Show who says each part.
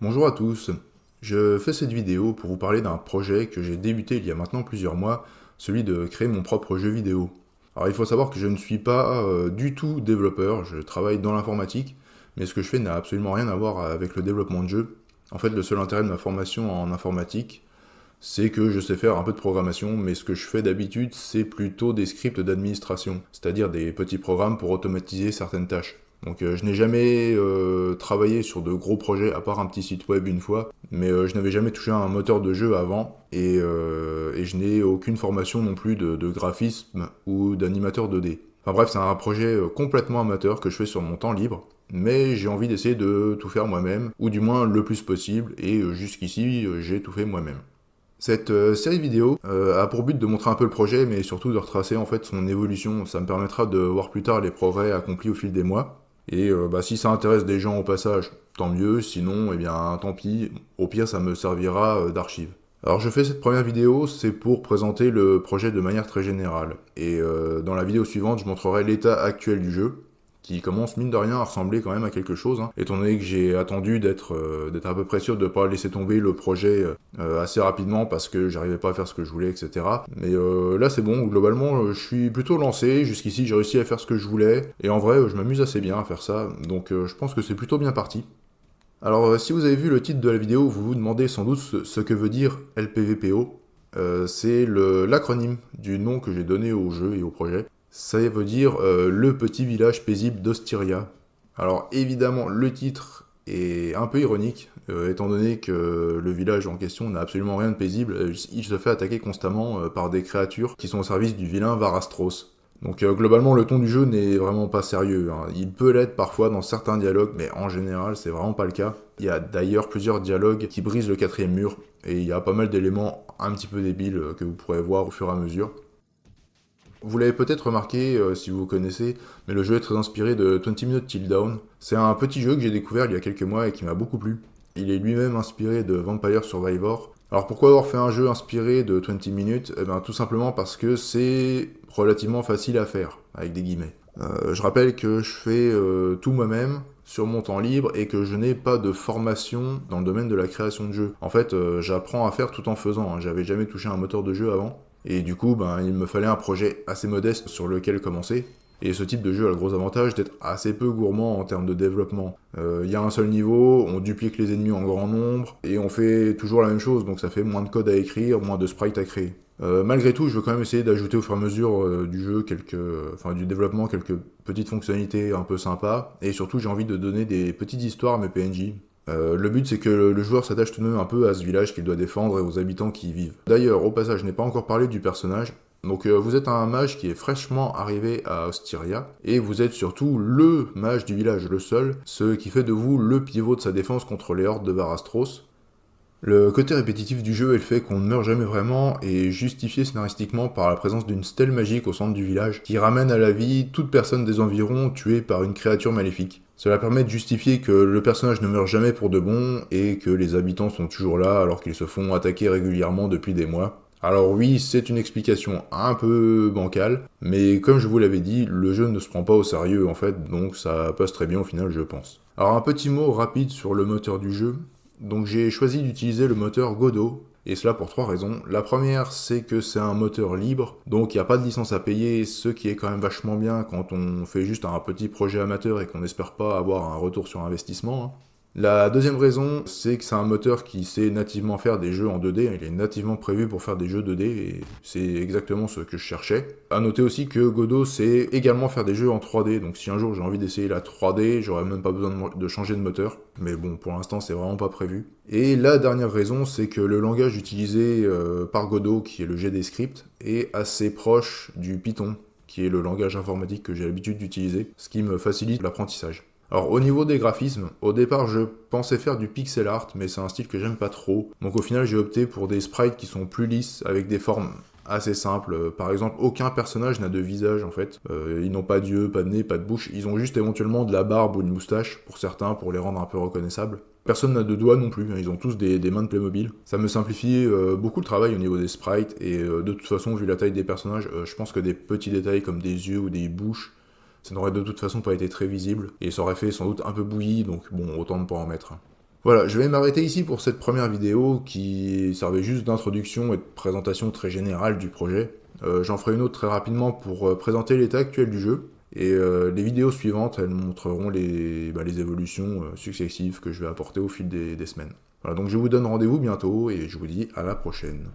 Speaker 1: Bonjour à tous, je fais cette vidéo pour vous parler d'un projet que j'ai débuté il y a maintenant plusieurs mois, celui de créer mon propre jeu vidéo. Alors il faut savoir que je ne suis pas du tout développeur, je travaille dans l'informatique, mais ce que je fais n'a absolument rien à voir avec le développement de jeux. En fait, le seul intérêt de ma formation en informatique, c'est que je sais faire un peu de programmation, mais ce que je fais d'habitude, c'est plutôt des scripts d'administration, c'est-à-dire des petits programmes pour automatiser certaines tâches. Donc je n'ai jamais travaillé sur de gros projets, à part un petit site web une fois, mais je n'avais jamais touché à un moteur de jeu avant, et je n'ai aucune formation non plus de graphisme ou d'animateur 2D. Enfin bref, c'est un projet complètement amateur que je fais sur mon temps libre, mais j'ai envie d'essayer de tout faire moi-même, ou du moins le plus possible, et jusqu'ici j'ai tout fait moi-même. Cette série vidéo a pour but de montrer un peu le projet, mais surtout de retracer en fait son évolution. Ça me permettra de voir plus tard les progrès accomplis au fil des mois. Et si ça intéresse des gens au passage, tant mieux. Sinon, eh bien, tant pis. Au pire, ça me servira d'archive. Alors, je fais cette première vidéo, c'est pour présenter le projet de manière très générale. Et dans la vidéo suivante, je montrerai l'état actuel du jeu, qui commence mine de rien à ressembler quand même à quelque chose, hein, étant donné que j'ai attendu d'être à peu près sûr de ne pas laisser tomber le projet assez rapidement parce que j'arrivais pas à faire ce que je voulais, etc. Mais là c'est bon, globalement je suis plutôt lancé, jusqu'ici j'ai réussi à faire ce que je voulais, et en vrai je m'amuse assez bien à faire ça, donc je pense que c'est plutôt bien parti. Alors si vous avez vu le titre de la vidéo, vous vous demandez sans doute ce que veut dire LPVPO. C'est l'acronyme du nom que j'ai donné au jeu et au projet. Ça veut dire le petit village paisible d'Ostyria. Alors évidemment, le titre est un peu ironique, étant donné que le village en question n'a absolument rien de paisible. Il se fait attaquer constamment par des créatures qui sont au service du vilain Varastros. Donc globalement, le ton du jeu n'est vraiment pas sérieux, hein. Il peut l'être parfois dans certains dialogues, mais en général, c'est vraiment pas le cas. Il y a d'ailleurs plusieurs dialogues qui brisent le quatrième mur, et il y a pas mal d'éléments un petit peu débiles que vous pourrez voir au fur et à mesure. Vous l'avez peut-être remarqué si vous connaissez, mais le jeu est très inspiré de 20 Minutes Till Dawn. C'est un petit jeu que j'ai découvert il y a quelques mois et qui m'a beaucoup plu. Il est lui-même inspiré de Vampire Survivor. Alors pourquoi avoir fait un jeu inspiré de 20 Minutes? Eh bien tout simplement parce que c'est relativement facile à faire, avec des guillemets. Je rappelle que je fais tout moi-même, sur mon temps libre, et que je n'ai pas de formation dans le domaine de la création de jeux. En fait, j'apprends à faire tout en faisant, hein. J'avais jamais touché un moteur de jeu avant. Et du coup, il me fallait un projet assez modeste sur lequel commencer. Et ce type de jeu a le gros avantage d'être assez peu gourmand en termes de développement. Il y a un seul niveau, on duplique les ennemis en grand nombre, et on fait toujours la même chose, donc ça fait moins de code à écrire, moins de sprites à créer. Malgré tout, je veux quand même essayer d'ajouter au fur et à mesure du jeu du développement, quelques petites fonctionnalités un peu sympas, et surtout j'ai envie de donner des petites histoires à mes PNJ. Le but c'est que le joueur s'attache tout de même un peu à ce village qu'il doit défendre et aux habitants qui y vivent. D'ailleurs, au passage, je n'ai pas encore parlé du personnage. Donc vous êtes un mage qui est fraîchement arrivé à Ostyria, et vous êtes surtout le mage du village, le seul, ce qui fait de vous le pivot de sa défense contre les hordes de Varastros. Le côté répétitif du jeu et le fait qu'on ne meurt jamais vraiment est justifié scénaristiquement par la présence d'une stèle magique au centre du village qui ramène à la vie toute personne des environs tuée par une créature maléfique. Cela permet de justifier que le personnage ne meurt jamais pour de bon et que les habitants sont toujours là alors qu'ils se font attaquer régulièrement depuis des mois. Alors oui, c'est une explication un peu bancale, mais comme je vous l'avais dit, le jeu ne se prend pas au sérieux en fait, donc ça passe très bien au final je pense. Alors un petit mot rapide sur le moteur du jeu. Donc j'ai choisi d'utiliser le moteur Godot, et cela pour trois raisons. La première, c'est que c'est un moteur libre, donc il n'y a pas de licence à payer, ce qui est quand même vachement bien quand on fait juste un petit projet amateur et qu'on n'espère pas avoir un retour sur investissement, hein. La deuxième raison, c'est que c'est un moteur qui sait nativement faire des jeux en 2D, il est nativement prévu pour faire des jeux 2D, et c'est exactement ce que je cherchais. A noter aussi que Godot sait également faire des jeux en 3D, donc si un jour j'ai envie d'essayer la 3D, j'aurais même pas besoin de changer de moteur, mais bon, pour l'instant c'est vraiment pas prévu. Et la dernière raison, c'est que le langage utilisé par Godot, qui est le GDScript, est assez proche du Python, qui est le langage informatique que j'ai l'habitude d'utiliser, ce qui me facilite l'apprentissage. Alors au niveau des graphismes, au départ je pensais faire du pixel art, mais c'est un style que j'aime pas trop. Donc au final j'ai opté pour des sprites qui sont plus lisses, avec des formes assez simples. Par exemple, aucun personnage n'a de visage en fait. Ils n'ont pas d'yeux, pas de nez, pas de bouche. Ils ont juste éventuellement de la barbe ou une moustache, pour certains, pour les rendre un peu reconnaissables. Personne n'a de doigts non plus, hein. Ils ont tous des mains de Playmobil. Ça me simplifie beaucoup le travail au niveau des sprites, et de toute façon, vu la taille des personnages, je pense que des petits détails comme des yeux ou des bouches, ça n'aurait de toute façon pas été très visible, et ça aurait fait sans doute un peu bouilli, donc bon, autant ne pas en mettre. Voilà, je vais m'arrêter ici pour cette première vidéo qui servait juste d'introduction et de présentation très générale du projet. J'en ferai une autre très rapidement pour présenter l'état actuel du jeu. Et les vidéos suivantes, elles montreront les évolutions successives que je vais apporter au fil des semaines. Voilà, donc je vous donne rendez-vous bientôt et je vous dis à la prochaine.